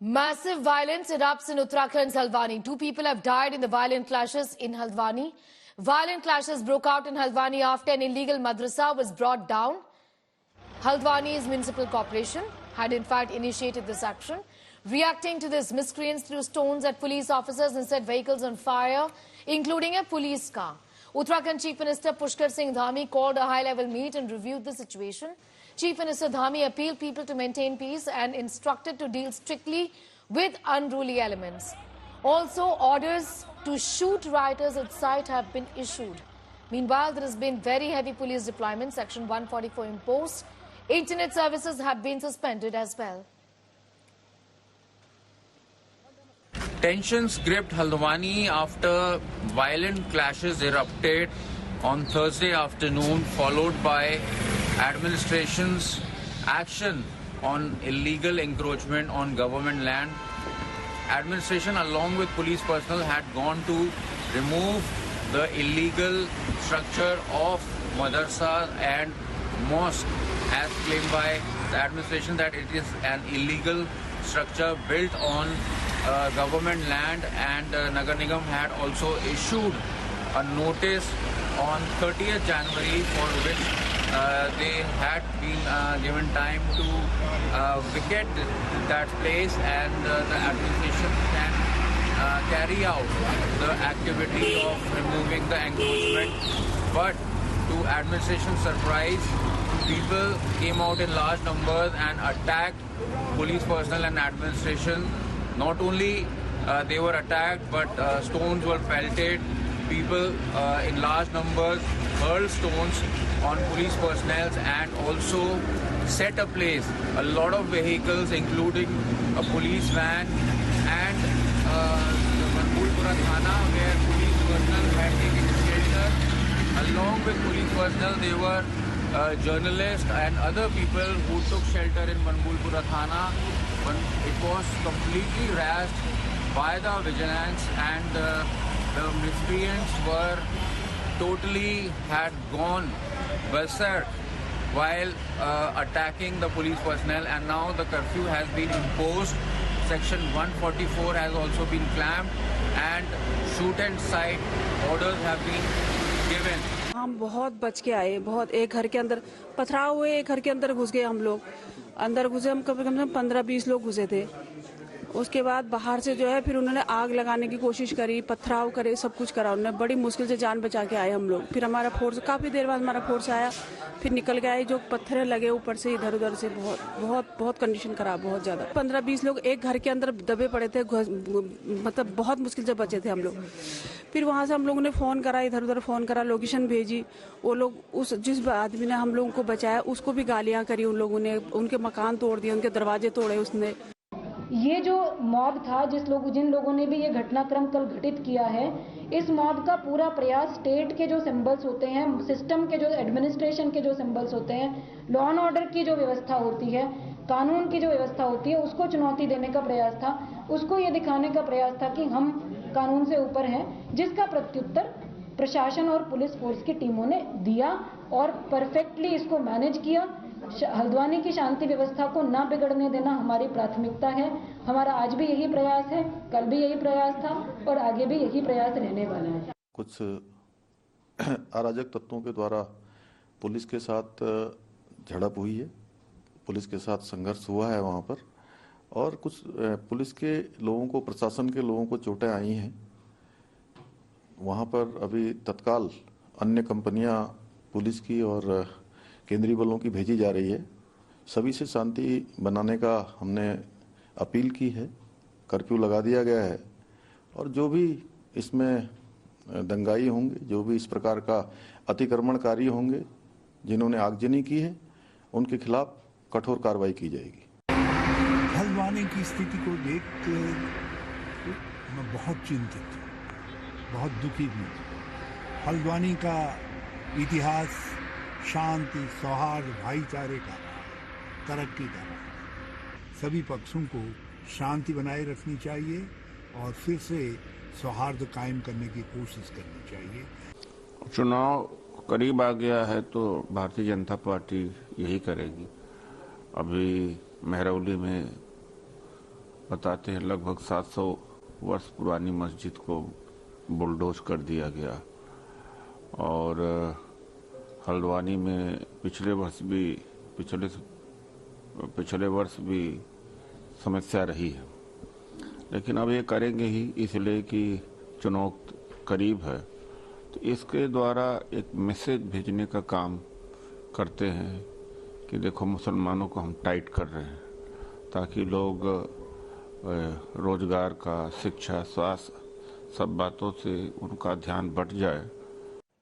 Massive violence erupts in Uttarakhand's Haldwani. 2 people have died in the violent clashes in Haldwani. Violent clashes broke out in Haldwani after an illegal madrasa was brought down. Haldwani's municipal corporation had in fact initiated this action. Reacting to this, miscreants threw stones at police officers and set vehicles on fire, including a police car. Uttarakhand Chief Minister Pushkar Singh Dhami called a high-level meet and reviewed the situation. Chief Minister Dhami appealed people to maintain peace and instructed to deal strictly with unruly elements. Also, orders to shoot rioters at sight have been issued. Meanwhile, there has been very heavy police deployment, Section 144 imposed. Internet services have been suspended as well. Tensions gripped Haldwani after violent clashes erupted on Thursday afternoon, followed by administration's action on illegal encroachment on government land. Administration, along with police personnel, had gone to remove the illegal structure of madrasa and mosque, as claimed by the administration that it is an illegal structure built on government land, and Nagar Nigam had also issued a notice on 30th January for which they had been given time to vacate that place, and the administration can carry out the activity of removing the encroachment. But to administration's surprise, people came out in large numbers and attacked police personnel and administration. Not only they were attacked, but stones were pelted. People in large numbers hurled stones on police personnel and also set ablaze a lot of vehicles, including a police van and the Manbulpura Thana, where police personnel had taken shelter. Along with police personnel, there were journalists and other people who took shelter in Manbulpura Thana. But it was completely razed by the vigilance, and the miscreants were had gone berserk while attacking the police personnel, and now the curfew has been imposed. Section 144 has also been clamped and shoot and sight orders have been given. हम बहुत बच के आए, बहुत एक घर के अंदर पथराव हुए, एक घर के अंदर घुस गए हम लोग। अंदर घुसे हम कम से कम 15-20 लोग घुसे थे। उसके बाद बाहर से जो है फिर उन्होंने आग लगाने की कोशिश करी, पथराव करे, सब कुछ करा उन्होंने। बड़ी मुश्किल से जान बचा के आए हम लोग। फिर हमारा फोर्स काफ़ी देर बाद हमारा फोर्स आया, फिर निकल के आए। जो पत्थर लगे ऊपर से इधर उधर से बहुत कंडीशन खराब, बहुत ज़्यादा। 15-20 लोग एक घर के अंदर दबे पड़े थे, मतलब बहुत मुश्किल से बचे थे हम लोग। फिर वहाँ से हम लोगों ने फ़ोन करा, इधर उधर फ़ोन करा, लोकेशन भेजी। वो लोग जिस आदमी ने हम लोगों को बचाया उसको भी गालियाँ करी उन लोगों ने, उनके मकान तोड़ दिए, उनके दरवाजे तोड़े उसने। ये जो मॉब था, जिन लोगों ने भी ये घटनाक्रम कल घटित किया है, इस मॉब का पूरा प्रयास स्टेट के जो सिंबल्स होते हैं, सिस्टम के जो एडमिनिस्ट्रेशन के जो सिंबल्स होते हैं, लॉ एंड ऑर्डर की जो व्यवस्था होती है, कानून की जो व्यवस्था होती है, उसको चुनौती देने का प्रयास था। उसको ये दिखाने का प्रयास था कि हम कानून से ऊपर हैं, जिसका प्रत्युत्तर प्रशासन और पुलिस फोर्स की टीमों ने दिया और परफेक्टली इसको मैनेज किया। हल्द्वानी की शांति व्यवस्था को ना बिगड़ने देना हमारी प्राथमिकता है। हमारा आज भी यही प्रयास है, कल भी यही प्रयास था और आगे भी यही प्रयास रहने वाला है। कुछ अराजक तत्वों के द्वारा पुलिस के साथ झड़प हुई है, पुलिस के साथ संघर्ष हुआ है वहाँ पर, और कुछ पुलिस के लोगों को, प्रशासन के लोगों को चोटें आई हैं। वहाँ पर अभी तत्काल अन्य कंपनियाँ पुलिस की और केंद्रीय बलों की भेजी जा रही है। सभी से शांति बनाने का हमने अपील की है, कर्फ्यू लगा दिया गया है, और जो भी इसमें दंगाई होंगे, जो भी इस प्रकार का अतिक्रमणकारी होंगे, जिन्होंने आगजनी की है, उनके खिलाफ कठोर कार्रवाई की जाएगी। हल्द्वानी की स्थिति को देख के मैं बहुत चिंतित हूँ, बहुत दुखी भी हूँ। हल्द्वानी का इतिहास शांति, सौहार्द, भाईचारे का, तरक्की का। सभी पक्षों को शांति बनाए रखनी चाहिए और फिर से सौहार्द कायम करने की कोशिश करनी चाहिए। चुनाव करीब आ गया है तो भारतीय जनता पार्टी यही करेगी। अभी मेहरौली में बताते हैं लगभग 700 वर्ष पुरानी मस्जिद को बुलडोज कर दिया गया। और हल्द्वानी में पिछले वर्ष भी समस्या रही है, लेकिन अब ये करेंगे ही, इसलिए कि चुनाव करीब है। तो इसके द्वारा एक मैसेज भेजने का काम करते हैं कि देखो मुसलमानों को हम टाइट कर रहे हैं, ताकि लोग रोजगार का, शिक्षा, स्वास्थ्य सब बातों से उनका ध्यान बट जाए